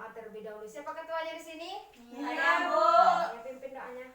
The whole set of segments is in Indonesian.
berdoa terlebih dahulu. Siapa ketuanya di sini? Iya, Bu. Ya, pimpin doanya.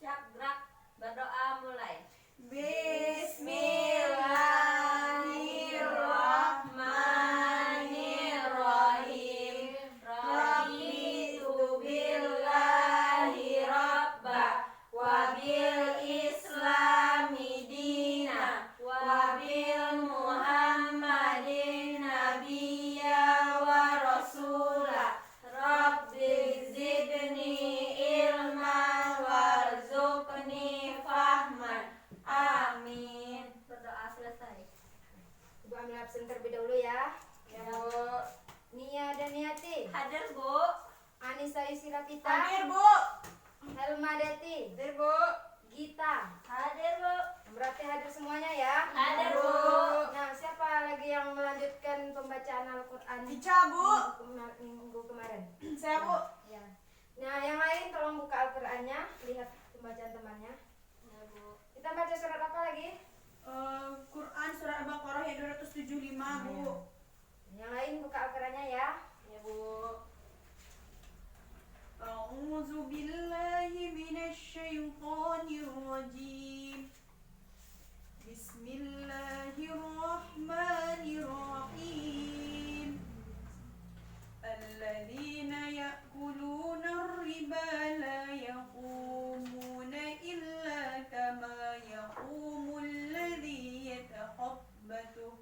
Siap, gerak. Berdoa mulai. Bismillahirrahmanirrahim. Raditu billahi rabba wa bil islami dina wa bil muhammadin nabiyya wa rasula. Rabbi zidni ilman warzuqni fahman. Amin. Berdoa selesai. Ibu ambil absen terlebih dahulu ya. Ya, Bu. Nia dan Niati. Hadir, Bu. Anissa Yusila Pita. Hadir, Bu. Helma Deti. Hadir, Bu. Gita. Hadir, Bu. Berarti hadir semuanya ya. Hadir, Bu. Nah, siapa lagi yang melanjutkan pembacaan Al-Quran Ica, Bu. minggu kemarin? Saya, Bu. Ya. Nah, yang lain tolong buka Al-Qurannya, lihat pembacaan temannya. Ya, Bu. Kita baca surat apa lagi? Quran surat Al-Baqarah ayat 275, Bu. Yang lain buka Al-Qurannya ya. Ya, Bu. A'udzu billahi minasy syaithanir rajim. Bismillahirrahmanirrahim. Alladzina ya'kuluna ar-riba la yaqumuna illa kama yaqumu alladhi yatakhabbathu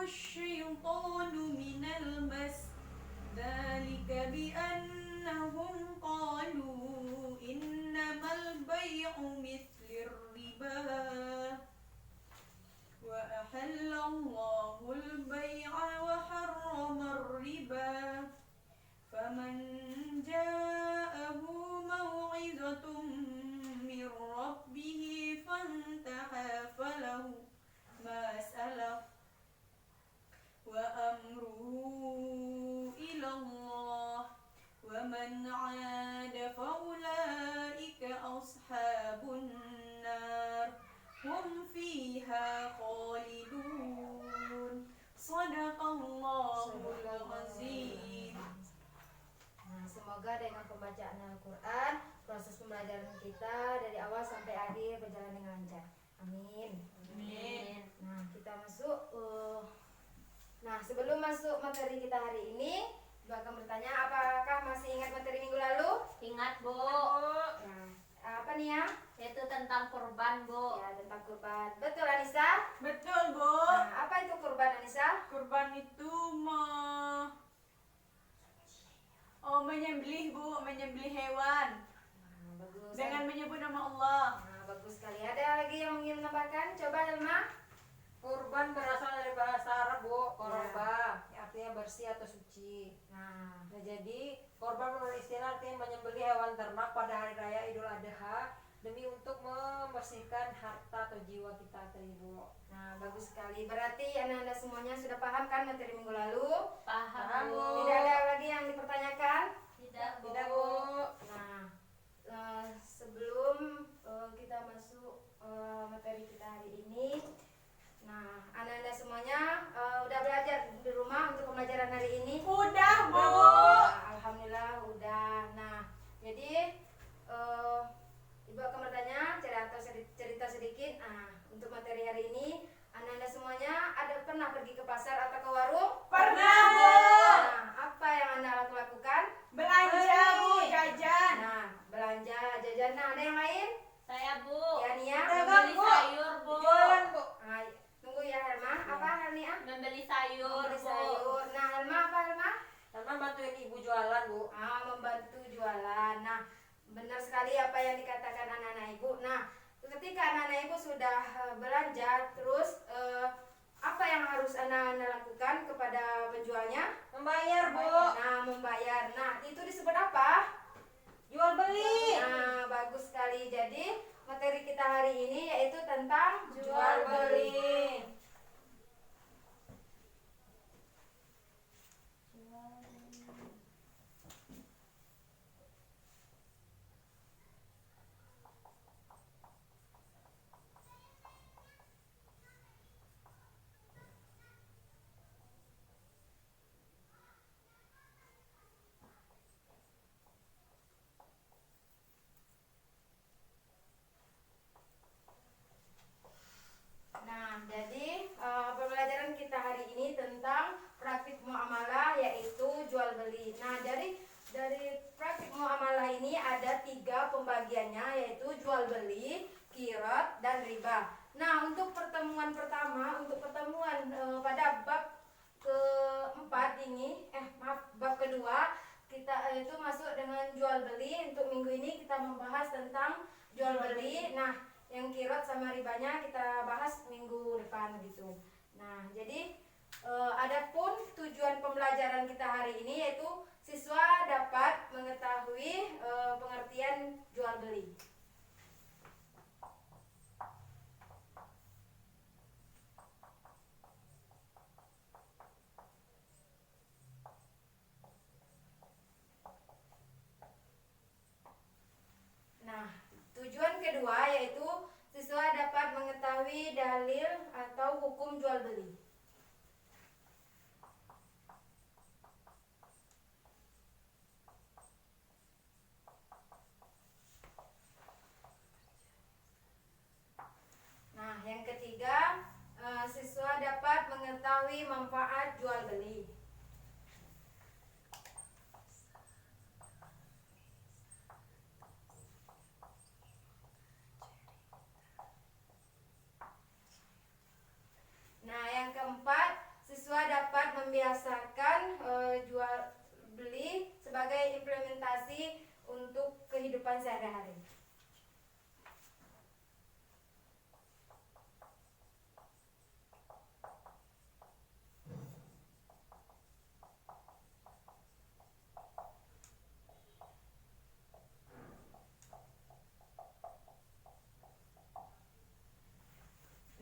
asy-syaitanu minal mas. Dzalika bi'annahum qalu innamal bay'u mithlir riba wa ahallallahu al-bay'a wa harrama ar-riba. Faman ja'ahu maw'izatun min rabbih fantaha falahu ma salaf wa amruhu ila Allah wa man 'ada fa ulaika ashabun nar hum fiha khalidun. Shadaqallahul azim. Nah, semoga dengan pembacaan Al-Quran, proses pembelajaran kita dari awal sampai akhir berjalan dengan lancar. Amin. Amin. Nah, kita masuk. Nah, sebelum masuk materi kita hari ini, Ibu akan bertanya, apakah masih ingat materi minggu lalu? Ingat, Bu. Nah, apa nih ya? Itu tentang kurban, Bu. Ya, tentang kurban. Betul, Anissa? Betul, Bu. Nah, apa itu kurban, Anissa? Kurban itu menyembelih, Bu, menyembelih hewan Nah, bagus. dengan menyebut nama Allah. Nah, bagus sekali. Ada lagi yang ingin menambahkan? Coba, Helma. Kurban berasal dari bahasa Arab, Bu, korba, artinya bersih atau suci. Nah, Jadi korban menurut istilah artinya menyembelih hewan ternak pada hari raya Idul Adha demi untuk membersihkan harta atau jiwa kita, Bu. Nah, bagus sekali. Berarti anak-anak semuanya sudah paham kan materi minggu lalu? Paham, Bu. Tidak ada lagi yang dipertanyakan? Tidak, Bu. Tidak, Bu. Nah, sebelum kita masuk materi kita hari ini, nah, anak-anak semuanya udah belajar di rumah untuk pembelajaran hari ini? Udah, Bu. Nah, alhamdulillah udah. Nah, jadi Ibu akan bertanya cerita sedikit. Nah, untuk materi hari ini, anak-anak semuanya ada pernah pergi ke pasar atau ke warung? Pernah, Bu. Nah, apa yang Anda lakukan? Belanja, Bu, jajan. Nah, belanja, jajan. Nah, ada yang lain? Saya, Bu. Ya, Nia? Membeli sayur, Bu. Jualan, Bu. Nah, tunggu ya, Helma. Apa, Helnia? Membeli sayur, Membeli Bu. sayur. Nah, Helma apa, Helma? Karena bantuin ibu jualan, Bu. Membantu jualan. Nah, benar sekali apa yang dikatakan anak-anak ibu. Nah, ketika anak-anak ibu sudah belanja, terus apa yang harus anak-anak lakukan kepada penjualnya? Membayar, Bu. Nah, membayar. Nah, itu disebut apa? Jual beli. Nah, bagus sekali. Jadi, materi kita hari ini yaitu tentang Jual beli. 3 pembagiannya, yaitu jual beli, kirot, dan riba. Nah, untuk pertemuan pertama, pada bab keempat ini, bab kedua, kita itu masuk dengan jual beli. Untuk minggu ini kita membahas tentang jual beli. Nah, yang kirot sama ribanya kita bahas minggu depan gitu. Nah, jadi adapun tujuan pembelajaran kita hari ini yaitu siswa dapat mengetahui pengertian jual beli. Nah, tujuan kedua yaitu siswa dapat mengetahui dalil atau hukum jual beli. Nah, yang ketiga, siswa dapat mengetahui manfaat jual beli. Nah, yang keempat, siswa dapat membiasakan jual beli sebagai implementasi untuk kehidupan sehari-hari.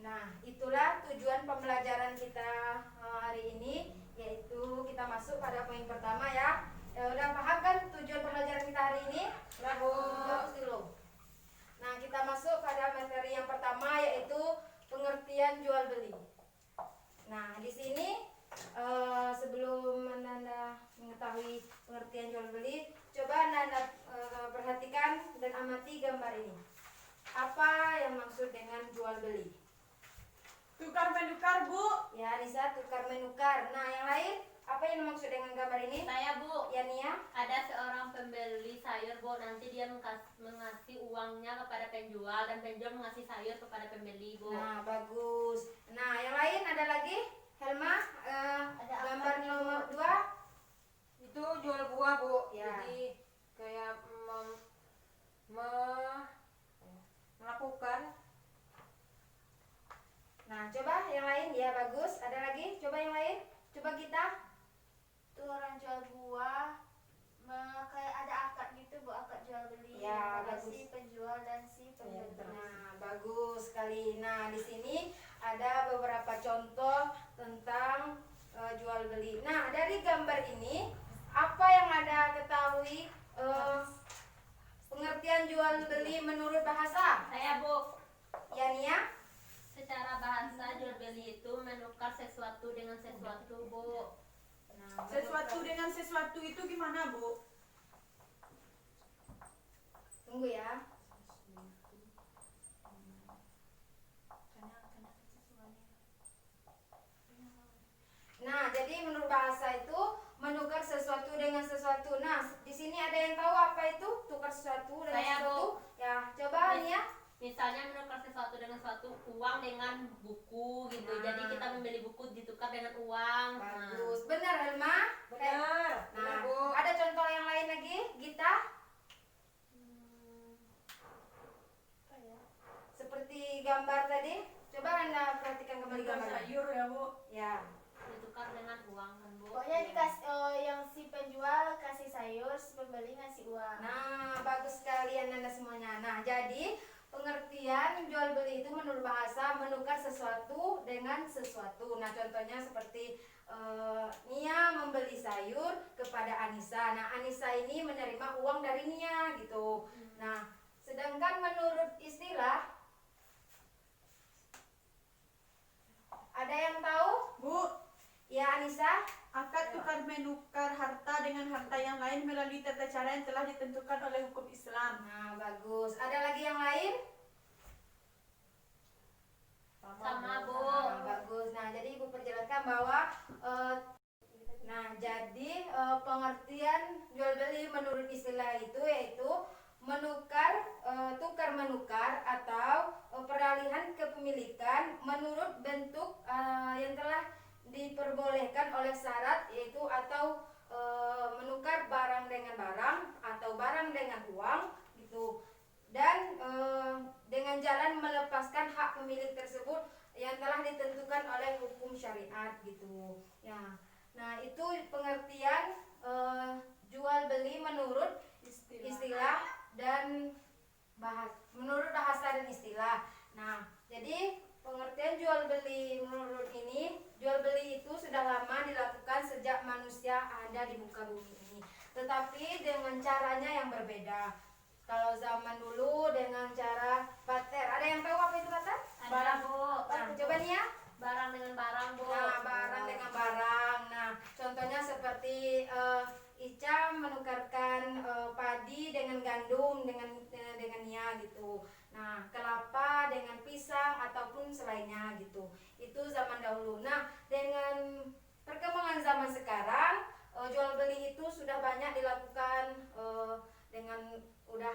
Nah, itulah tujuan pembelajaran kita hari ini, yaitu kita masuk pada poin pertama ya. Udah paham kan tujuan pembelajaran kita hari ini? Bagus dulu. Nah, kita masuk pada materi yang pertama, yaitu pengertian jual beli. Nah, di sini sebelum Anda mengetahui pengertian jual beli, coba Anda perhatikan dan amati gambar ini. Apa yang maksud dengan jual beli? Tukar menukar, Bu. Ya, Nisa, tukar menukar. Nah, yang lain, apa yang dimaksud dengan gambar ini? Saya, Bu. Ya, Nia? Ada seorang pembeli sayur, Bu. Nanti dia mengasih uangnya kepada penjual dan penjual mengasih sayur kepada pembeli, Bu. Nah, bagus. Nah, yang lain ada lagi? Helma, gambar apa nih, nomor Bu? 2. Itu jual buah, Bu. Ya. Jadi kayak melakukan. Nah, coba yang lain. Ya, bagus. Ada lagi? Coba yang lain. Coba kita. Itu orang jual buah, kayak ada akad gitu, Bu, akad jual beli Ya, antara bagus. si penjual dan si pembeli. Nah, bagus sekali. Nah, di sini ada beberapa contoh tentang jual beli. Nah, dari gambar ini, apa yang Anda ketahui pengertian jual beli menurut bahasa? Saya, Bu. Ya, Nia? Secara bahasa jual beli itu menukar sesuatu dengan sesuatu, Bu. Nah, Sesuatu dengan sesuatu itu gimana, Bu? tunggu ya. Nah, jadi menurut bahasa itu menukar sesuatu dengan sesuatu. Nah, di sini ada yang tahu apa itu tukar sesuatu dengan Saya, sesuatu? Bu. Ya, coba Nia. Misalnya menukar sesuatu dengan suatu uang dengan buku gitu. Nah. Jadi kita membeli buku ditukar dengan uang. Bagus. Benar, Helma? Benar. Nah, Bu. ada contoh yang lain lagi? Gita? Seperti gambar tadi. Coba Anda perhatikan kembali Tukar gambarnya. sayur ya, Bu. Ya. Ditukar dengan uang kan, Bu. Pokoknya dikasih yang si penjual kasih sayur, si pembeli ngasih uang. Nah, bagus sekali Anda semuanya. Nah, jadi pengertian jual beli itu menurut bahasa menukar sesuatu dengan sesuatu. Nah, contohnya seperti Nia membeli sayur kepada Anissa. Nah, Anissa ini menerima uang dari Nia gitu. Nah, sedangkan menurut istilah, ada yang tahu? Bu, Ya, Anissa? akad tukar menukar harta dengan harta yang lain melalui tata cara yang telah ditentukan oleh hukum Islam. Nah, bagus. Ada lagi yang lain? Sama, Bu. Nah, bagus. Nah, jadi Ibu perjelaskan bahwa pengertian jual beli menurut istilah itu yaitu uang gitu, dan dengan jalan melepaskan hak pemilik tersebut yang telah ditentukan oleh hukum syariat gitu ya. Nah itu pengertian jual beli menurut istilah dan menurut bahasa dan istilah. Nah jadi pengertian jual beli menurut ini, jual beli itu sudah lama dilakukan sejak manusia ada di muka bumi ini, tetapi dengan caranya yang berbeda. Kalau zaman dulu dengan cara barter. Ada yang tahu apa itu barter? Barang bu. Nah, coba nih ya. Barang dengan barang bu. Nah, barang dengan barang. Nah, contohnya seperti Ica menukarkan padi dengan gandum dengan Nia gitu. Nah, kelapa dengan pisang ataupun selainnya gitu. Itu zaman dahulu. Nah, dengan perkembangan zaman sekarang, jual beli itu sudah banyak dilakukan dengan udah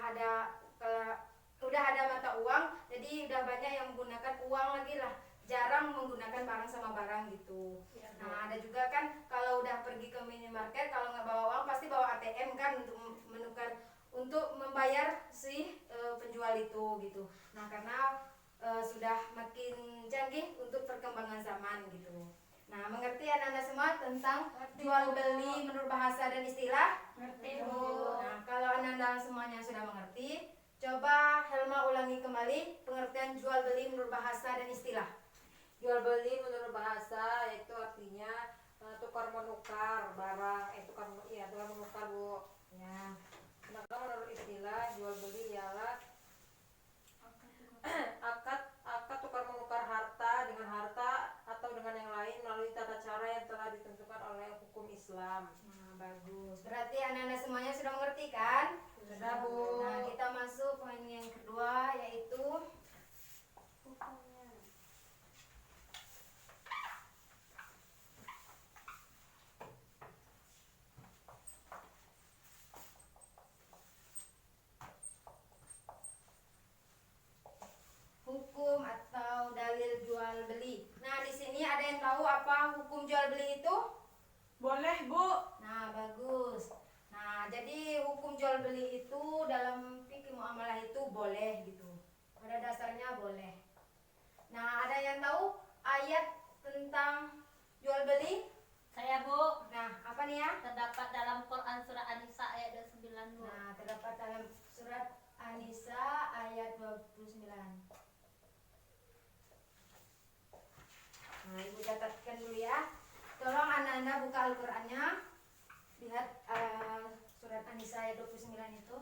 ada mata uang, jadi udah banyak yang menggunakan uang lagi lah, jarang menggunakan barang sama barang gitu. Nah ada juga kan kalau udah pergi ke minimarket, kalau nggak bawa uang pasti bawa ATM kan untuk menukar, untuk membayar si penjual itu gitu. Nah karena sudah makin canggih untuk perkembangan zaman gitu. Nah mengerti anak-anak semua tentang jual beli menurut bahasa dan istilah? Ngerti bu. Nah, kalau Anda semuanya sudah mengerti, coba Helma ulangi kembali pengertian jual beli menurut bahasa dan istilah. Jual beli menurut bahasa yaitu artinya tukar menukar barang, tukar menukar bu. Ya. Nah kalau menurut istilah jual beli ialah akad tukar menukar harta dengan harta atau dengan yang lain melalui tata cara yang telah ditentukan oleh hukum Islam. Nah, bagus. Berarti anak-anak semuanya sudah mengerti kan? Sudah bu. Nah, kita masuk poin yang kedua yaitu hukum atau dalil jual beli. Nah, di sini ada yang tahu apa hukum jual beli itu? Boleh bu. Nah, bagus. Nah, jadi hukum jual beli itu dalam fikih muamalah itu boleh gitu. Pada dasarnya boleh. Nah, ada yang tahu ayat tentang jual beli? Saya bu. Nah, apa nih ya? Terdapat dalam Quran surah An-Nisa ayat 29 bu. Nah, terdapat dalam surat An-Nisa ayat 29. Nah, Ibu catatkan dulu ya. Tolong anak-anak buka Al-Qur'annya. Lihat surat An-Nisa ayat 29 itu.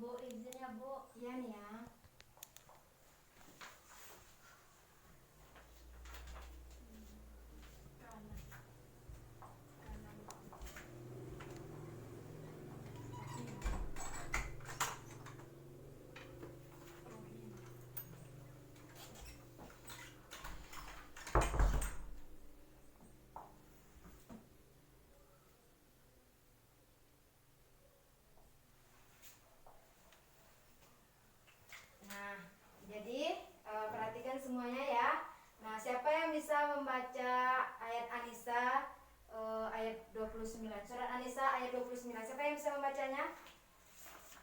Bu, izin ya Bu. Iya nih ya. Nah, jadi perhatikan semuanya ya. Nah, siapa yang bisa membaca ayat Anisa ayat 29? Surat Anisa ayat 29. Siapa yang bisa membacanya?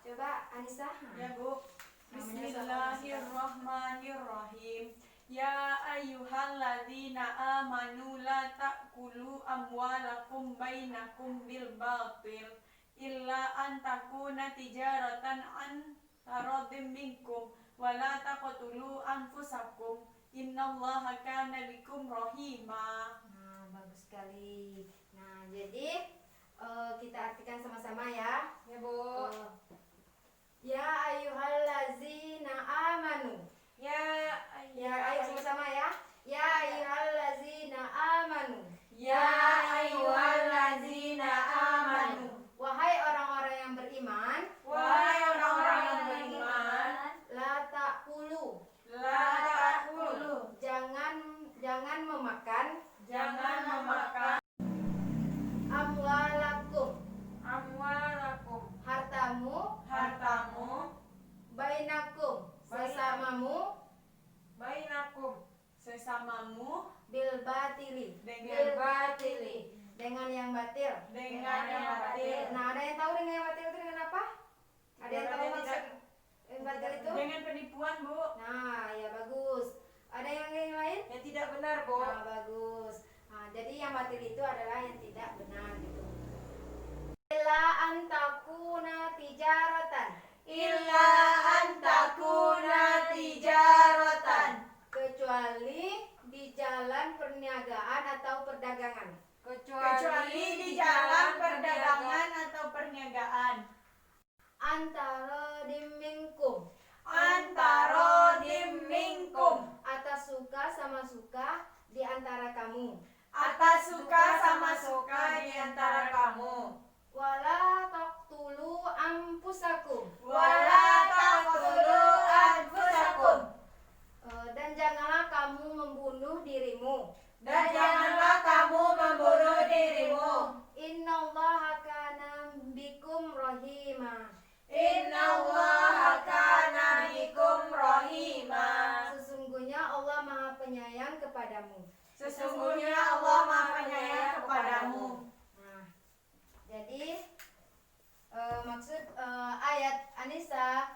Coba Anisa. Ya Bu. Bismillahirrahmanirrahim. Ya ayyuhalladzina amanu la ta'kulu amwalakum bainakum bil batil illa an takuna tijaratan an taraddim minkum wa la taqtulu anfusakum innallaha kana bikum rahima. Nah, bagus sekali. Nah, jadi kita artikan sama-sama ya. Ya Bu. Ya ayyuhallazina amanu. Ya Ya, ayo sama-sama ya. Ya ayyuhallazina amanu. Ya ayyuhalladzina amanu. Wahai orang-orang yang beriman, Wahai orang-orang yang beriman, la ta'kulu. la ta'kulu. Jangan memakan Jangan memakan amwalakum, amwalakum hartamu bainakum, sesamamu bil batili, dengan dengan yang batil. dengan yang batil, Nah, ada yang tahu dengan yang batil itu dengan apa? Ada yang tahu maksud yang batil itu? dengan penipuan Bu. Nah, ya bagus. Ada yang lain? yang tidak benar Bu. Nah, bagus. Nah, jadi yang batil itu adalah yang tidak benar gitu. Illa antakuna tijaratan. Illa antakuna tijaratan. Kecuali di jalan perniagaan atau perdagangan. Kecuali di jalan perdagangan atau perniagaan. Antara dimingkum. Antara minkum. Atas suka sama suka di antara kamu. Atas suka sama suka di antara kamu. Wala taqtulu anfusakum. Wala taqtulu anfusakum. Dan janganlah kamu membunuh dirimu. Dan janganlah kamu membunuh dirimu. Innallaha kana bikum rahima. Innallaha kana bikum rahima. Sesungguhnya Allah Maha Penyayang kepadamu. Sesungguhnya Allah Maha Penyayang kepadamu. Nah, jadi maksud ayat Anisa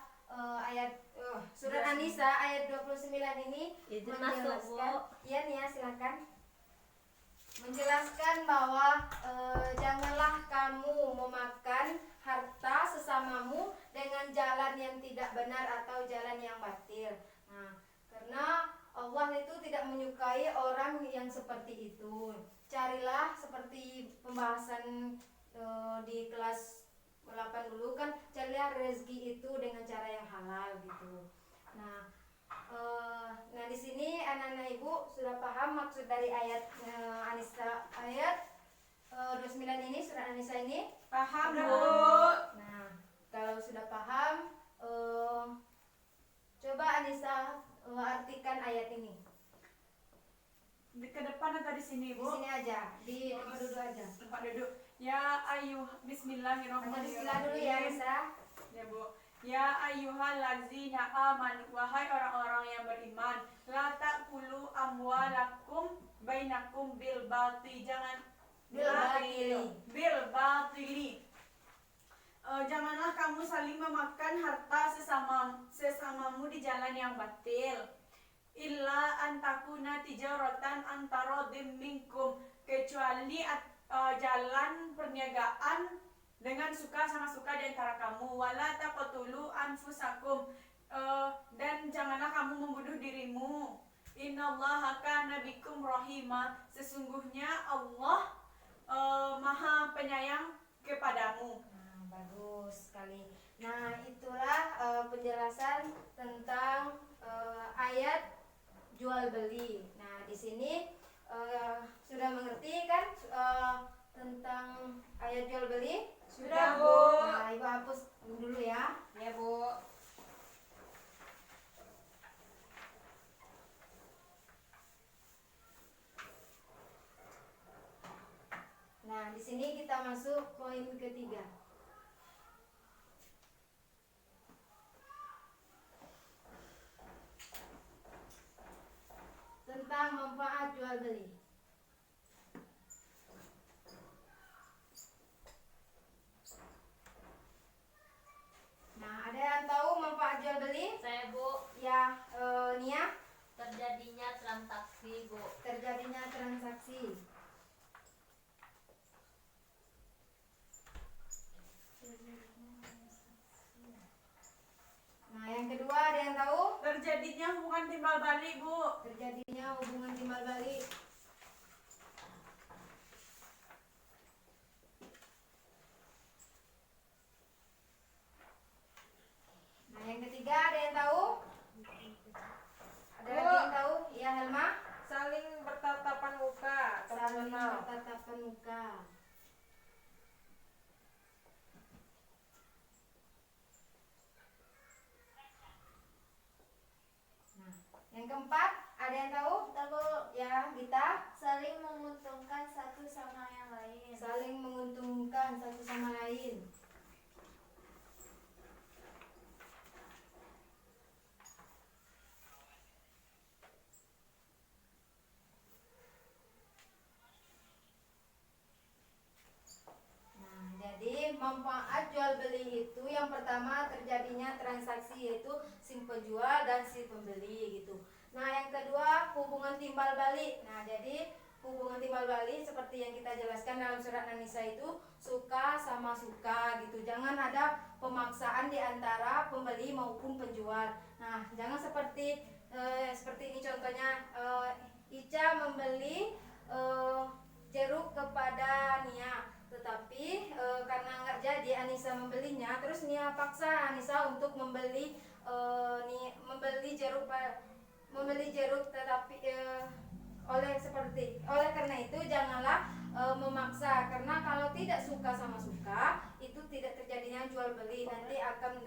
surat Anisa ayat 29 ini Izin masuk, Bu. Iya nih ya, silakan. Menjelaskan bahwa janganlah kamu memakan harta sesamamu dengan jalan yang tidak benar atau jalan yang batil. Nah, karena Allah itu tidak menyukai orang yang seperti itu. Carilah seperti pembahasan di kelas 8 dulu kan, carilah rezeki itu dengan cara yang halal gitu. Nah, di sini anak-anak ibu sudah paham maksud dari ayat Anisa ayat 29 ini, surat Anisa ini? Paham Bu. Nah, kalau sudah paham, coba Anisa artikan ayat ini. Ke depan atau di sini Di Bu? sini aja, di tempat duduk aja. Tempat duduk. Ya Baca bismillahirrahmanirrahim. bismillah dulu ya Anisa. Ya Bu. Ya ayyuhallazina amanu, wahai orang-orang yang beriman, la ta'kulu amwalakum bainakum bil batil. Bil batili. Janganlah kamu saling memakan harta sesamamu di jalan yang batil. Illa antakuna tijaratan antara minkum, kecuali jalan perniagaan dengan suka sama suka di antara kamu. Wala taqtulu anfusakum, dan janganlah kamu membunuh dirimu. Innallaha kana bikum rahima. Sesungguhnya Allah Maha Penyayang kepadamu. Nah, bagus sekali. Nah, itulah penjelasan tentang ayat jual beli. Nah, di sini sudah mengerti kan tentang ayat jual beli? Sudah, Bu. Nah, Ibu hapus dulu ya. Ya, Bu. Nah, di sini kita masuk poin ketiga. Tentang manfaat jual beli. Nah, ada yang tahu manfaat jual beli? Saya Bu, Ya, Nia, terjadinya transaksi Bu. terjadinya transaksi. Nah, yang kedua ada yang tahu? Terjadinya hubungan timbal balik, Bu. Terjadinya hubungan timbal balik. Nah, yang ketiga ada yang tahu? Ada lagi yang tahu? Ya, Helma? Saling bertatapan muka atau Saling mengenal. bertatapan muka. Nah, yang keempat ada yang tahu? Tahu Ya, Gita? saling menguntungkan satu sama yang lain. Saling menguntungkan satu sama lain. Nah, jadi manfaat jual beli itu yang pertama terjadinya transaksi yaitu si penjual dan si pembeli gitu. Nah, yang kedua hubungan timbal balik. Nah, jadi hubungan timbal balik seperti yang kita jelaskan dalam surat An-Nisa itu suka sama suka gitu. Jangan ada pemaksaan di antara pembeli maupun penjual. Nah, jangan seperti seperti ini contohnya, Ica membeli jeruk kepada Nia, tetapi karena nggak jadi Anissa membelinya, terus Nia paksa Anissa untuk membeli membeli jeruk, tetapi oleh karena itu janganlah memaksa, karena kalau tidak suka sama suka itu tidak terjadinya jual beli, nanti akan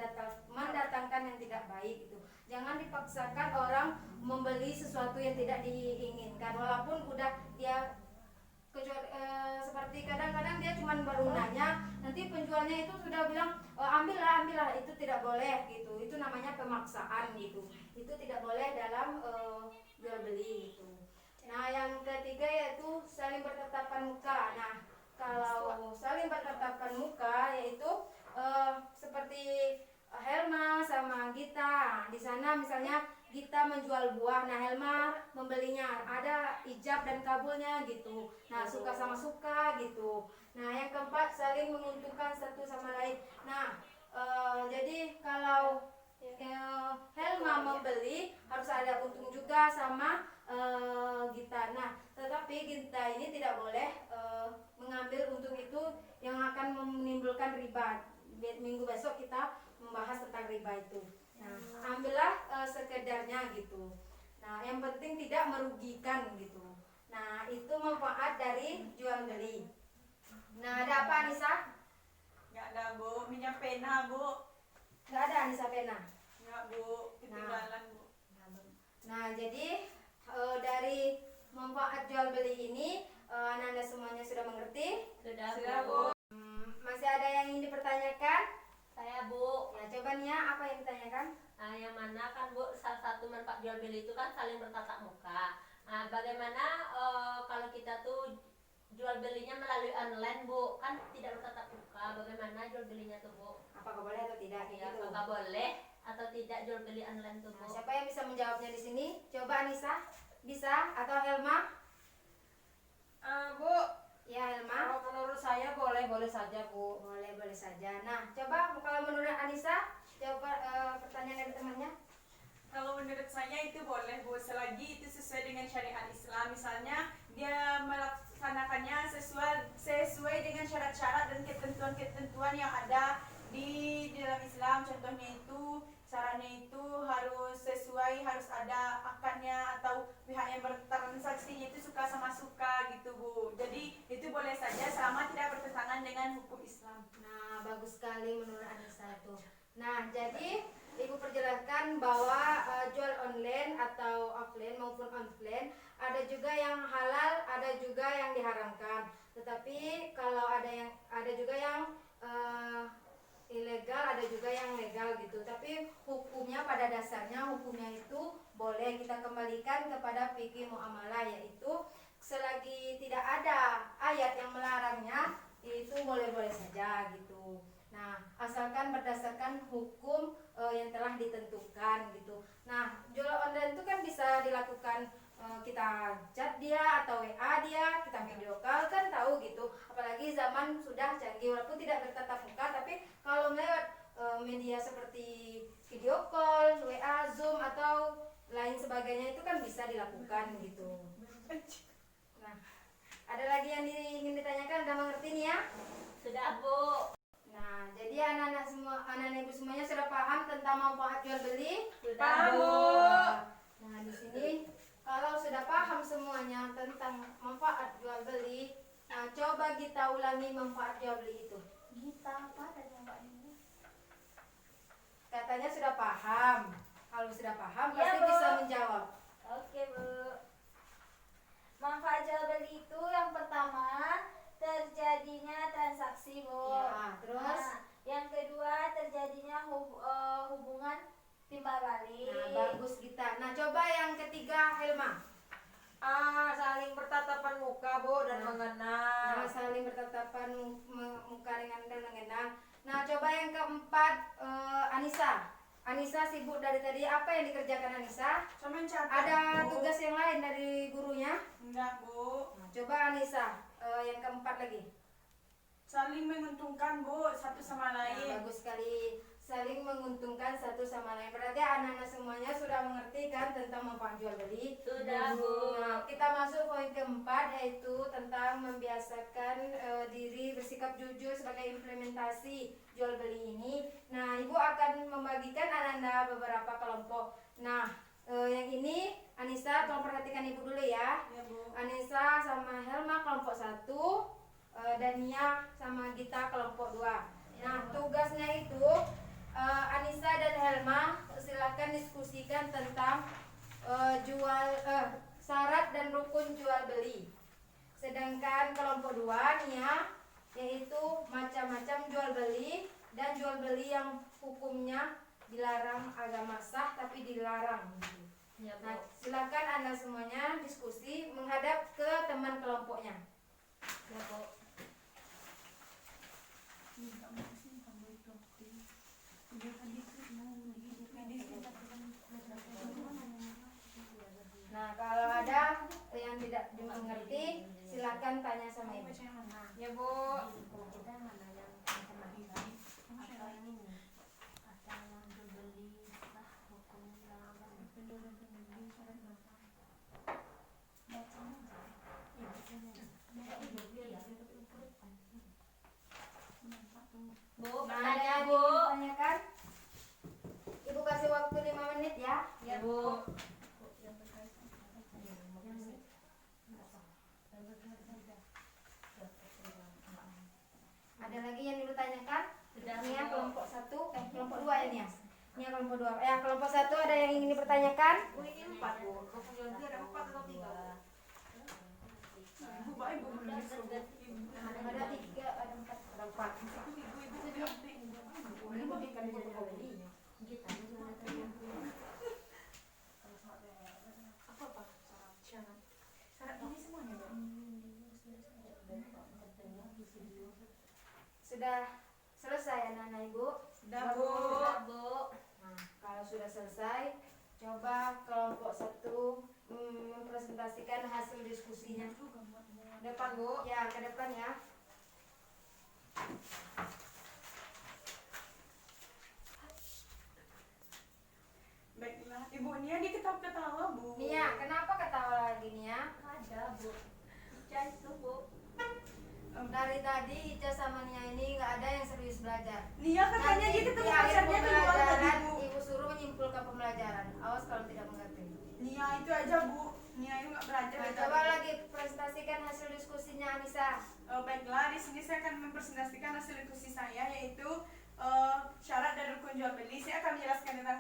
mendatangkan yang tidak baik itu. Jangan dipaksakan orang membeli sesuatu yang tidak diinginkan, walaupun udah dia kecuali seperti kadang-kadang dia cuma baru nanya, nanti penjualnya itu sudah bilang ambillah, itu tidak boleh gitu. Itu namanya pemaksaan gitu. Itu tidak boleh dalam jual beli gitu. Nah, yang ketiga yaitu saling bertatapan muka. Nah, kalau saling bertatapan muka yaitu seperti Helma sama Gita. Di sana misalnya Gita menjual buah, nah Helma membelinya, ada ijab dan kabulnya gitu. Nah, suka sama suka gitu. Nah, yang keempat saling menguntungkan satu sama lain. Nah, jadi kalau Helma membeli harus ada untung juga sama Gita. Nah, tetapi Gita ini tidak boleh mengambil untung itu yang akan menimbulkan riba. Minggu besok kita membahas tentang riba itu. Nah, ambillah sekedarnya gitu. Nah, yang penting tidak merugikan gitu. Nah, itu manfaat dari jual beli. Nah, ada apa Anissa? Nggak ada, Bu. Minyak pena, Bu. Nggak ada Anissa pena. Nggak, Bu. Ketinggalan, Bu. Nah, jadi dari manfaat jual beli ini Anda semuanya sudah mengerti? Sudah Sudah, Bu. Bu. Masih ada yang ingin dipertanyakan? Saya Bu. Ya, coba Nia, apa yang ditanyakan? Nah, yang mana kan Bu, salah satu manfaat jual beli itu kan saling bertatap muka. Nah, bagaimana kalau kita tuh jual belinya melalui online Bu, kan tidak bertatap muka. Bagaimana jual belinya tuh Bu? Apakah boleh atau tidak? Ya, Gitu. apakah boleh atau tidak jual beli online tuh Nah, Bu? siapa yang bisa menjawabnya di sini? Coba Anissa, bisa atau Helma? Bu, Ya, Helma. kalau menurut saya boleh saja, Bu. Boleh saja. Nah, coba kalau menurut Anissa, coba pertanyaan dari temannya. Kalau menurut saya itu boleh, Bu, selagi itu sesuai dengan syariat Islam. Misalnya dia melaksanakannya sesuai dengan syarat-syarat dan ketentuan-ketentuan yang ada di di dalam Islam contohnya itu syaratnya itu harus sesuai, harus ada akadnya atau pihak yang bertransaksinya itu suka sama suka gitu Bu. Jadi itu boleh saja selama tidak bertentangan dengan hukum Islam. Nah, bagus sekali menurut Anissa itu. Nah, jadi Ibu perjelaskan bahwa jual online atau offline maupun online ada juga yang halal, ada juga yang diharamkan. Tetapi kalau ada juga yang ilegal, ada juga yang legal gitu. Tapi hukumnya pada dasarnya hukumnya itu boleh kita kembalikan kepada fikih muamalah, yaitu selagi tidak ada ayat yang melarangnya itu boleh-boleh saja gitu. Nah, asalkan berdasarkan hukum yang telah ditentukan gitu. Nah, jual online itu kan bisa dilakukan kita chat dia atau WA dia, kita video call kan tahu gitu. Apalagi zaman sudah canggih walaupun tidak bertatap muka, tapi kalau lewat media seperti video call, WA, Zoom atau lain sebagainya itu kan bisa dilakukan gitu. Nah, ada lagi yang ingin ditanyakan, udah mengerti nih ya? Sudah Bu. Nah, jadi anak-anak ibu semuanya sudah paham tentang manfaat jual beli? Sudah Bu. Nah, di sini kalau sudah paham semuanya tentang manfaat jual beli, nah coba kita ulangi manfaat jual beli itu. Gita apa tadi Mbak ini? Katanya sudah paham. Kalau sudah paham Ya, pasti Bu. bisa menjawab. Oke Bu. Manfaat jual beli itu yang pertama terjadinya transaksi Bu. Ya, terus? Nah, yang kedua terjadinya hubungan timbal balik. Nah, bagus Gita. Nah, coba yang ketiga Helma. Saling bertatapan muka Bu dan Nah, mengenal. saling bertatapan muka dengan dan mengenal. Nah, coba yang keempat Anissa. Anissa sibuk dari tadi, apa yang dikerjakan Anissa? Sama catat. Ada Bu. tugas yang lain dari gurunya? Enggak Bu. Nah, coba Anissa yang keempat lagi. Saling menguntungkan Bu satu sama Nah, lain. bagus sekali, saling menguntungkan satu sama lain. Berarti anak-anak semuanya sudah mengerti kan tentang manfaat jual beli? Sudah Bu. Nah, kita masuk poin keempat, yaitu tentang membiasakan diri bersikap jujur sebagai implementasi jual beli ini. Nah, Ibu akan membagikan anak-anak beberapa kelompok. Nah, yang ini Anissa, tolong perhatikan Ibu dulu ya. Ya Bu. Anissa sama Helma kelompok 1, dan Nia sama Gita kelompok 2. Nah, tugasnya itu Anissa dan Helma silakan diskusikan tentang syarat dan rukun jual beli. Sedangkan kelompok 2 Nia yaitu macam-macam jual beli dan jual beli yang hukumnya dilarang, agama sah tapi dilarang gitu. Ya Nah, Bu. silakan Anda semuanya diskusi menghadap ke teman kelompoknya. Ya Bu. Nah, kalau ada yang tidak dimengerti, silakan tanya sama Ibu. Ya Bu. Kita mana yang matematika atau ini nih? Atau yang jual beli sah hukumnya apa? Bu, Nah, ada bertanya yang Bu. ditanyakan? Ibu kasih waktu 5 menit ya. Ya Bu. Ada lagi yang dulu tanyakan? Sudah Nia Bu. kelompok 1, kelompok 2 ya Nia? Nia kelompok 2. Ya, kelompok 1 ada yang ingin dipertanyakan? Bu ini 4 Bu. Kamu jual beli ada 4 atau 3 Bu? Bu baik Bu menulis Bu. Ada 3, ada 4. Ada 4. Ini bukan buku beli. Kita gimana tadi? Syarat ini semuanya Bu. Sudah selesai anak-anak Ibu? Sudah Bu. Sudah Bu. Nah, kalau sudah selesai, coba kelompok 1 mempresentasikan hasil diskusinya. Depan Bu. Ya, ke depan ya. Baiklah, Ibu Nia diketawa-ketawa Bu. Nia, kenapa ketawa lagi Nia? Ada Bu. Jangan itu Bu. Dari tadi Ica sama Nia ini nggak ada yang serius belajar. Nia katanya Nanti dia ketemu di akhir pacarnya di luar tadi pembelajaran Bu. ibu suruh menyimpulkan pembelajaran. Awas kalau tidak mengerti. Nia itu aja Bu. Nia itu nggak belajar. Nah, dari coba tadi. lagi presentasikan hasil diskusinya Anissa. Baiklah, di sini saya akan mempresentasikan hasil diskusi saya yaitu syarat dan rukun jual beli. Saya akan menjelaskan tentang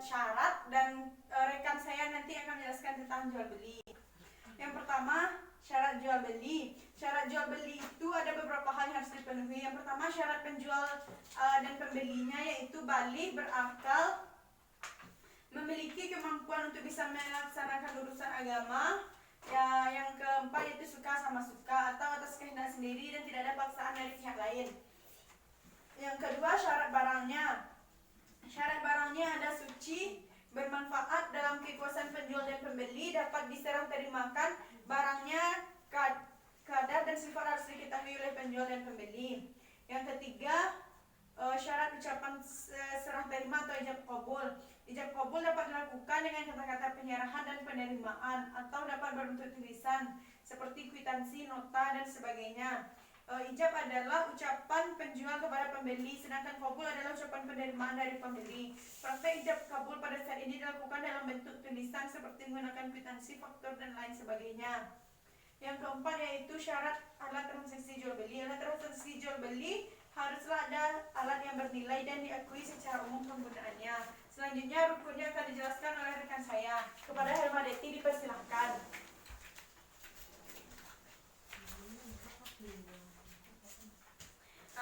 syarat dan rekan saya nanti akan menjelaskan tentang jual beli. Yang pertama, syarat jual beli. Syarat jual beli itu ada beberapa hal yang harus dipenuhi. Yang pertama, syarat penjual dan pembelinya yaitu balik, berakal, memiliki kemampuan untuk bisa melaksanakan urusan agama. Ya, yang keempat yaitu suka sama suka atau atas kehendak sendiri dan tidak ada paksaan dari pihak lain. Yang kedua, syarat barangnya. Syarat barangnya ada suci, bermanfaat dalam kekuasaan penjual dan pembeli, dapat diserah terimakan barangnya, kadar dan sifat harus diketahui oleh penjual dan pembeli. Yang ketiga, syarat ucapan serah terima atau ijab kabul. Ijab kabul dapat dilakukan dengan kata-kata penyerahan dan penerimaan atau dapat berbentuk tulisan seperti kwitansi, nota dan sebagainya. Ijab adalah ucapan penjual kepada pembeli, sedangkan kabul adalah ucapan penerimaan dari pembeli. Praktek ijab kabul pada saat ini dilakukan dalam bentuk tulisan seperti menggunakan kwitansi, faktur dan lain sebagainya. Yang keempat yaitu syarat alat transaksi jual beli. Alat transaksi jual beli haruslah ada alat yang bernilai dan diakui secara umum penggunaannya. Selanjutnya rukunnya akan dijelaskan oleh rekan saya. Kepada Hermadeti dipersilahkan.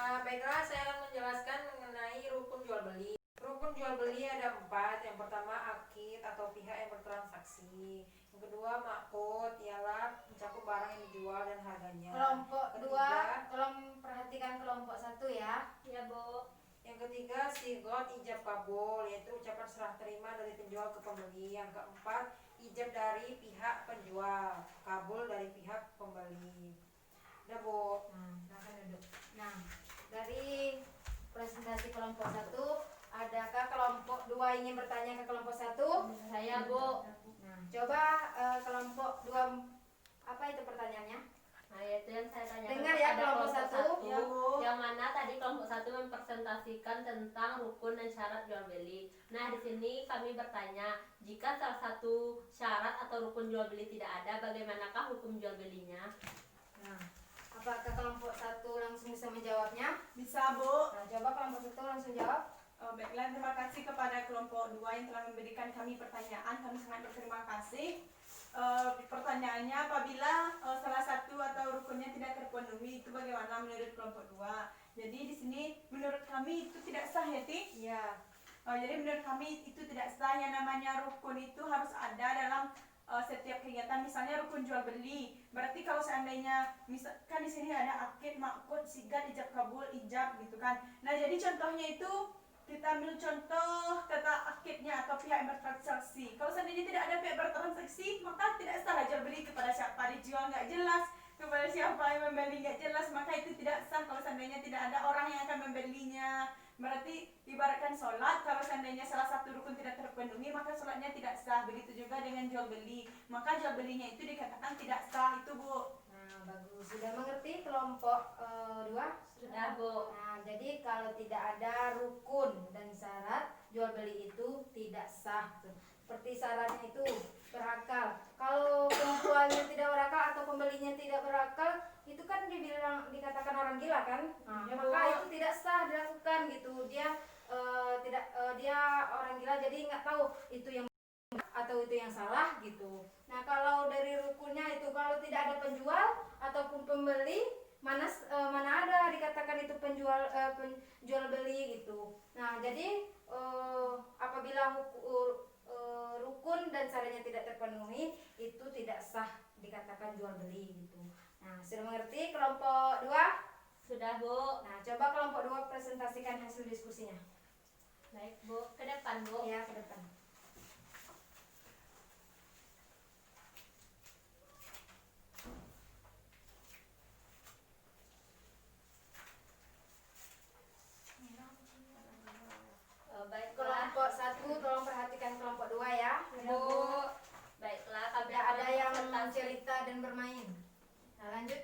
Baiklah, saya akan menjelaskan mengenai rukun jual beli. Rukun jual beli ada 4. Yang pertama akid atau pihak yang bertransaksi. Yang kedua makut, ialah mencakup barang yang dijual dan harganya. Kelompok Ketiga, 2, tolong perhatikan kelompok 1 ya. Ya Bu. Yang ketiga sigot ijab kabul, yaitu ucapan serah terima dari penjual ke pembeli. Yang keempat ijab dari pihak penjual, kabul dari pihak pembeli. Udah Bu. Nah, silakan duduk. Nah, dari presentasi kelompok 1, adakah kelompok 2 ingin bertanya ke kelompok 1? Saya Bu. Nah, coba kelompok 2, apa itu pertanyaannya? Nah, itu yang saya tanyakan Dengar ya, kepada kelompok satu. Ya, Bu. Yang mana tadi kelompok 1 mempresentasikan tentang rukun dan syarat jual beli. Nah, di sini kami bertanya, jika salah satu syarat atau rukun jual beli tidak ada, bagaimanakah hukum jual belinya? Nah, apakah kelompok 1 langsung bisa menjawabnya? Bisa Bu. Nah, coba kelompok 1 langsung jawab. Baiklah, terima kasih kepada kelompok 2 yang telah memberikan kami pertanyaan. Kami sangat berterima kasih. Pertanyaannya, apabila salah satu atau rukunnya tidak terpenuhi, itu bagaimana menurut kelompok 2? Jadi di sini menurut kami itu tidak sah ya, Ti? Iya. Jadi menurut kami itu tidak sah. Yang namanya rukun itu harus ada dalam setiap kegiatan. Misalnya rukun jual beli. Berarti kalau seandainya misalkan di sini ada akid, makut, sigat, ijab kabul, ijab gitu kan. Nah, jadi contohnya itu kita ambil contoh kata akidnya atau pihak yang bertransaksi. Kalau seandainya tidak ada pihak bertransaksi, maka tidak sah jual beli. Kepada siapa dijual nggak jelas, kepada siapa yang membeli nggak jelas, maka itu tidak sah. Kalau seandainya tidak ada orang yang akan membelinya, berarti ibaratkan sholat, kalau seandainya salah satu rukun tidak terpenuhi, maka sholatnya tidak sah. Begitu juga dengan jual beli, maka jual belinya itu dikatakan tidak sah. Itu Bu. Nah, bagus. Sudah mengerti kelompok 2? Sudah Bu. Nah, jadi kalau tidak ada rukun dan syarat, jual beli itu tidak sah. Seperti syaratnya itu berakal. Kalau penjualnya tidak berakal atau pembelinya tidak berakal, itu kan dikatakan orang gila kan? Nah, Ya, maka Bu. itu tidak sah dilakukan gitu. Dia dia orang gila, jadi nggak tahu itu yang atau itu yang salah gitu. Nah, kalau dari rukunnya itu kalau tidak ada penjual ataupun pembeli, mana ada dikatakan itu penjual beli gitu. Nah, jadi apabila rukun dan syaratnya tidak terpenuhi, itu tidak sah dikatakan jual beli gitu. Nah, sudah mengerti kelompok 2? Sudah Bu. Nah, coba kelompok 2 presentasikan hasil diskusinya. Baik Bu, ke depan Bu. Ya, ke depan. Baiklah Kelompok 1 tolong perhatikan kelompok 2 ya. Bu. Baiklah, kami Tidak ada yang presentasi. cerita dan bermain. Nah, lanjut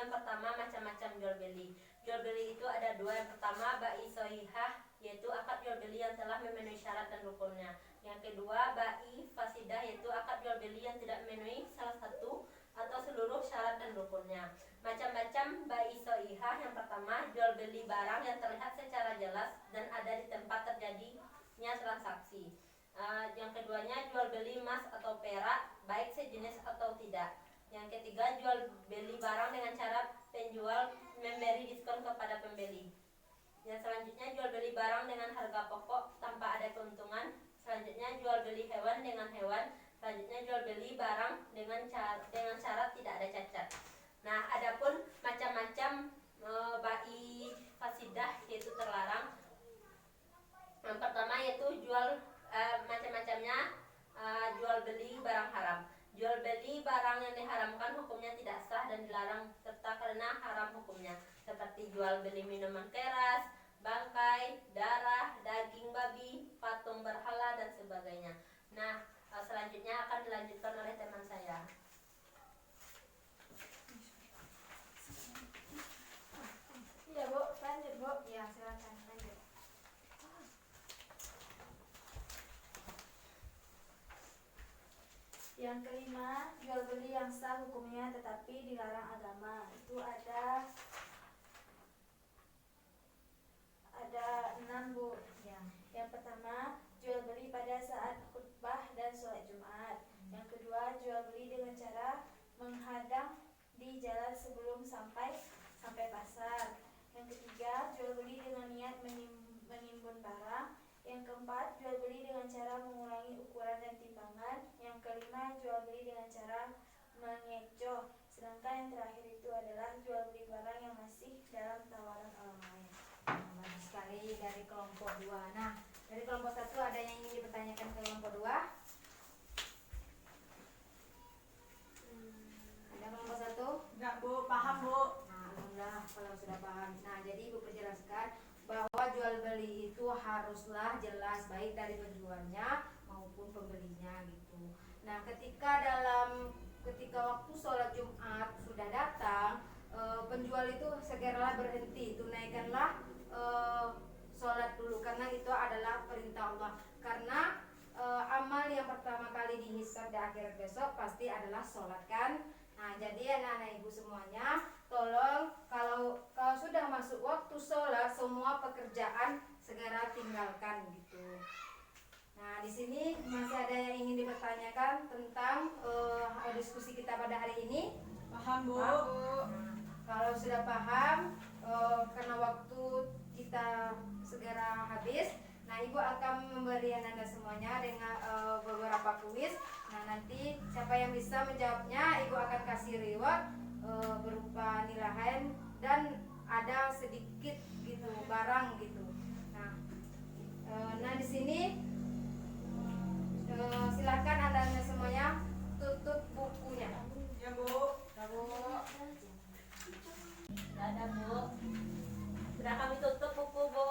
yang pertama macam-macam jual beli. Jual beli itu ada dua. Yang pertama bai sohihah, yaitu akad jual beli yang telah memenuhi syarat dan rukunnya. Yang kedua bai fasidah, yaitu akad jual beli yang tidak memenuhi salah satu atau seluruh syarat dan rukunnya. Macam-macam bai sohihah, yang pertama jual beli barang yang terlihat secara jelas dan ada di tempat terjadinya transaksi. Yang keduanya jual beli emas atau perak, baik sejenis atau tidak. Yang ketiga jual beli barang dengan cara penjual memberi diskon kepada pembeli. Yang selanjutnya jual beli barang dengan harga pokok tanpa ada keuntungan. Selanjutnya jual beli hewan dengan hewan. Selanjutnya jual beli barang dengan cara tidak ada cacat. Nah, adapun macam-macam bai fasidah yaitu terlarang. Yang pertama yaitu jual macam-macamnya jual beli barang haram. Jual beli barang yang diharamkan hukumnya tidak sah dan dilarang serta karena haram hukumnya, seperti jual beli minuman keras, bangkai, darah, daging babi, patung berhala dan sebagainya. Nah, selanjutnya akan dilanjutkan oleh teman saya. Iya Bu, lanjut Bu. Ya silakan lanjut. Yang kelima, jual beli yang sah hukumnya tetapi dilarang agama. Itu ada 6 Bu. Ya. Yang pertama, jual beli pada saat khutbah dan sholat Jumat. Yang kedua, jual beli dengan cara menghadang di jalan sebelum sampai pasar. Yang ketiga, jual beli dengan niat menimbun barang. Yang keempat, jual beli dengan cara mengurangi ukuran dan timbangan. Yang kelima, jual beli dengan cara mengecoh. Sedangkan yang terakhir itu adalah jual beli barang yang masih dalam tawaran orang lain. Bagus sekali dari kelompok 2. Nah, dari kelompok 1 ada yang ingin dipertanyakan ke kelompok 2? Ada kelompok 1? Enggak Bu, paham Bu. Nah, alhamdulillah kalau sudah paham. Nah, jadi Ibu perjelaskan bahwa jual beli itu haruslah jelas baik dari penjualnya maupun pembelinya gitu. Nah, ketika waktu sholat Jumat sudah datang, penjual itu segeralah berhenti, tunaikanlah sholat dulu karena itu adalah perintah Allah. Karena amal yang pertama kali dihisab di akhirat besok pasti adalah sholat kan. Nah, jadi anak-anak ibu semuanya, tolong kalau sudah masuk waktu sholat, semua pekerjaan segera tinggalkan gitu. Nah, di sini masih ada yang ingin dipertanyakan tentang diskusi kita pada hari ini. Paham Bu. Nah, kalau sudah paham, karena waktu kita segera habis, nah Ibu akan memberi Anda semuanya dengan beberapa kuis. Nah, nanti siapa yang bisa menjawabnya, Ibu akan kasih reward berupa nilai dan ada sedikit gitu barang gitu. Nah di sini silakan Anda semuanya tutup bukunya. Ya Bu. Ada Bu. Sudah kami tutup buku Bu.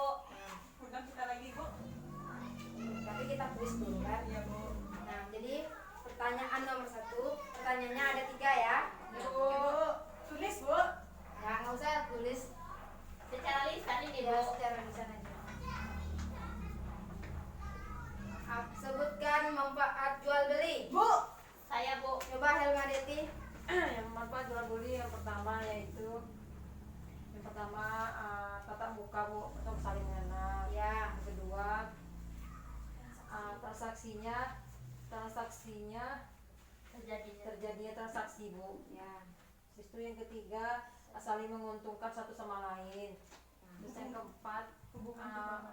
Udah kita lagi Bu. Tapi kita kuis dulu kan. Iya Bu. Nah, jadi pertanyaan nomor 1, pertanyaannya ada 3 ya. Bu. Tulis Bu. Ya, nggak usah tulis Secara lisan ini ya Bu. secara lisan aja. Sebutkan manfaat jual beli. Bu. Saya Bu. Coba Helma Deti. Yang manfaat jual beli yang pertama yaitu tatap muka Bu untuk saling mengenal. Ya. Yang kedua transaksinya terjadinya transaksi Bu. Ya. Terus itu yang ketiga saling menguntungkan satu sama lain. Terus yang keempat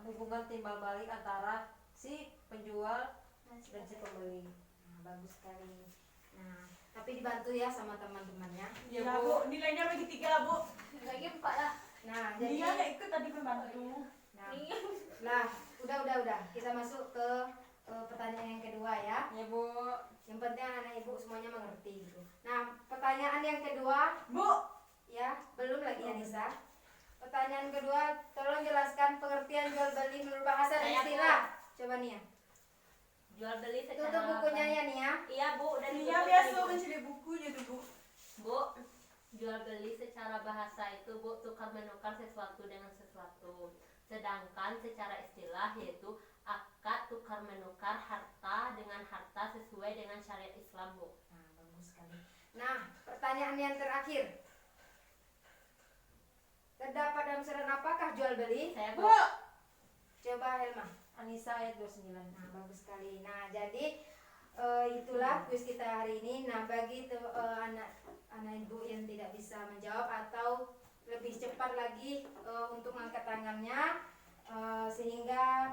hubungan timbal balik antara si penjual dan si pembeli. Nah, bagus sekali. Nah, tapi dibantu ya sama teman-temannya. Ya Bu, nilainya bagi 3 Bu. Lagi 4 lah. Nah, Dia jadi nggak ikut tadi pembantu. nah, udah. Kita masuk ke pertanyaan yang kedua ya. Ya Bu. Yang penting anak ibu semuanya mengerti gitu. Nah, pertanyaan yang kedua Bu. ya, belum lagi Anissa. Pertanyaan kedua, tolong jelaskan pengertian jual beli menurut bahasa dan Saya, Bu. istilah. Coba Nia. Jual beli secara Tutup bukunya ya Nia. Iya Bu, dan Dia biasa mencari bukunya tuh Bu. Bu, jual beli secara bahasa itu Bu tukar menukar sesuatu dengan sesuatu. Sedangkan secara istilah yaitu akad tukar menukar harta dengan harta sesuai dengan syariat Islam Bu. Nah, bagus sekali. Nah, pertanyaan yang terakhir. Terdapat dalam syarat apakah jual beli? Saya Bu, Coba Helma. Anissa ayat 29. Nah, bagus sekali. Nah, jadi itulah kuis kita hari ini. Nah, bagi anak ibu yang tidak bisa menjawab atau lebih cepat lagi untuk mengangkat tangannya, sehingga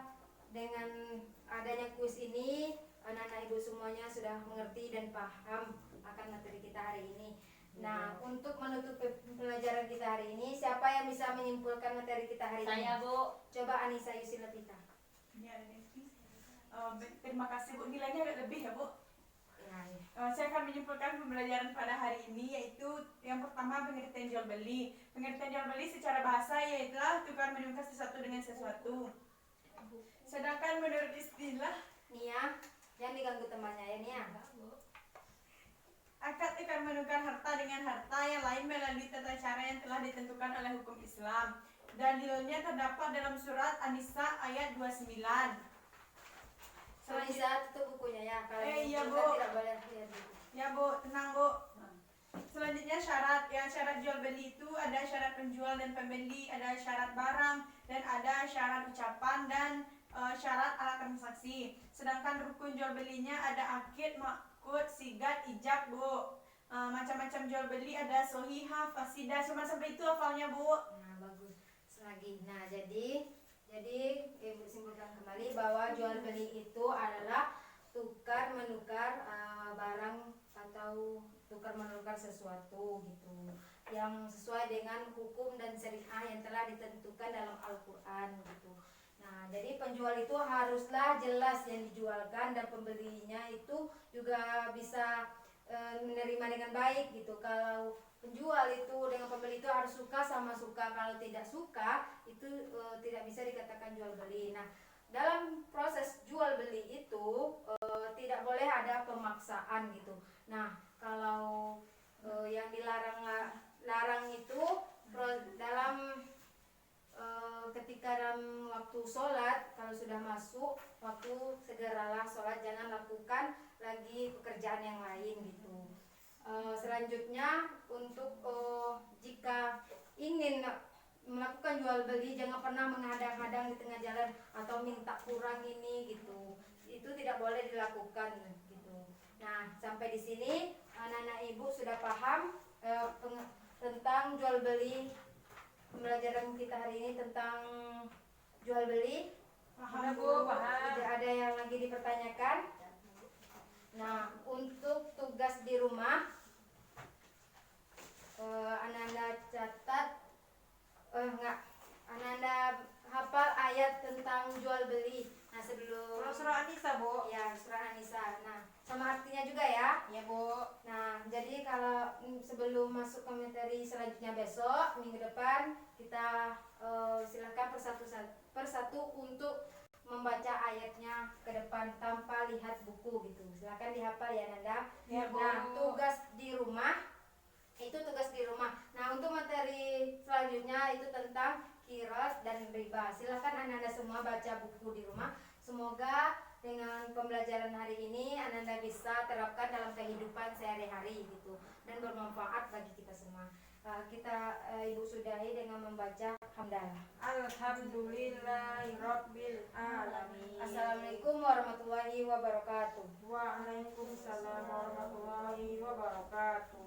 dengan adanya kuis ini anak-anak ibu semuanya sudah mengerti dan paham akan materi kita hari ini. Nah, untuk menutup pembelajaran kita hari ini, siapa yang bisa menyimpulkan materi kita hari ini? Saya Bu. Coba Anissa Yusilapita. ini ada Devi. Terima kasih Bu, nilainya agak lebih ya Bu. Ya, ya. Saya akan menyimpulkan pembelajaran pada hari ini, yaitu yang pertama pengertian jual beli. Pengertian jual beli secara bahasa yaitu tukar menukar sesuatu dengan sesuatu. Sedangkan menurut istilah Nia, jangan diganggu temannya ya Nia. akad tukar menukar harta dengan harta yang lain melalui tata cara yang telah ditentukan oleh hukum Islam. Dalilnya terdapat dalam surat An-Nisa ayat 29. Anissa tutup bukunya ya. Kalau iya, kita Bu. tidak boleh lihat buku. Ya Bu, tenang Bu. Selanjutnya syarat. Yang syarat jual beli itu ada syarat penjual dan pembeli, ada syarat barang, dan ada syarat ucapan dan syarat alat transaksi. Sedangkan rukun jual belinya ada akid, makut, sigat, ijab Bu. Macam-macam jual beli ada sohihah, fasidah, cuma sampai itu hafalnya Bu. Nah, bagus. Selagi. Nah, jadi Ibu simpulkan kembali bahwa jual beli itu adalah tukar menukar barang atau tukar menukar sesuatu gitu yang sesuai dengan hukum dan syariah yang telah ditentukan dalam Al-Qur'an gitu. Nah, jadi penjual itu haruslah jelas yang dijualkan dan pembelinya itu juga bisa menerima dengan baik gitu. Kalau penjual itu dengan pembeli itu harus suka sama suka, kalau tidak suka itu tidak bisa dikatakan jual beli. Nah, dalam proses jual beli itu tidak boleh ada pemaksaan gitu. Nah, kalau yang dilarang itu dalam ketika dalam waktu sholat, kalau sudah masuk waktu segeralah sholat, jangan lakukan lagi pekerjaan yang lain gitu. Selanjutnya untuk jika ingin melakukan jual beli jangan pernah menghadang-hadang di tengah jalan atau minta kurang ini gitu. Itu tidak boleh dilakukan gitu. Nah, sampai di sini anak-anak ibu sudah paham tentang jual beli. Pembelajaran kita hari ini tentang jual beli. Paham Bu, paham. Tidak ada yang lagi dipertanyakan. Nah, untuk tugas di rumah, Ananda catat, Ananda hafal ayat tentang jual beli. Nah, sebelum Surah Anissa Bu. ya surah An-Nisa. Nah, sama artinya juga ya. Iya Bu. Nah, jadi kalau sebelum masuk ke materi selanjutnya besok, minggu depan, kita silakan persatu untuk membaca ayatnya ke depan tanpa lihat buku gitu. Silakan dihafal ya Nanda. Ya, Bu. Nah, tugas di rumah itu tugas di rumah. Nah, untuk materi selanjutnya itu tentang kiros dan riba. Silakan Ananda semua baca buku di rumah. Semoga dengan pembelajaran hari ini Ananda bisa terapkan dalam kehidupan sehari-hari gitu dan bermanfaat bagi kita semua. Kita Ibu sudahi dengan membaca hamdalah. Alhamdulillahirabbil alamin. Assalamualaikum warahmatullahi wabarakatuh. Waalaikumsalam warahmatullahi wabarakatuh.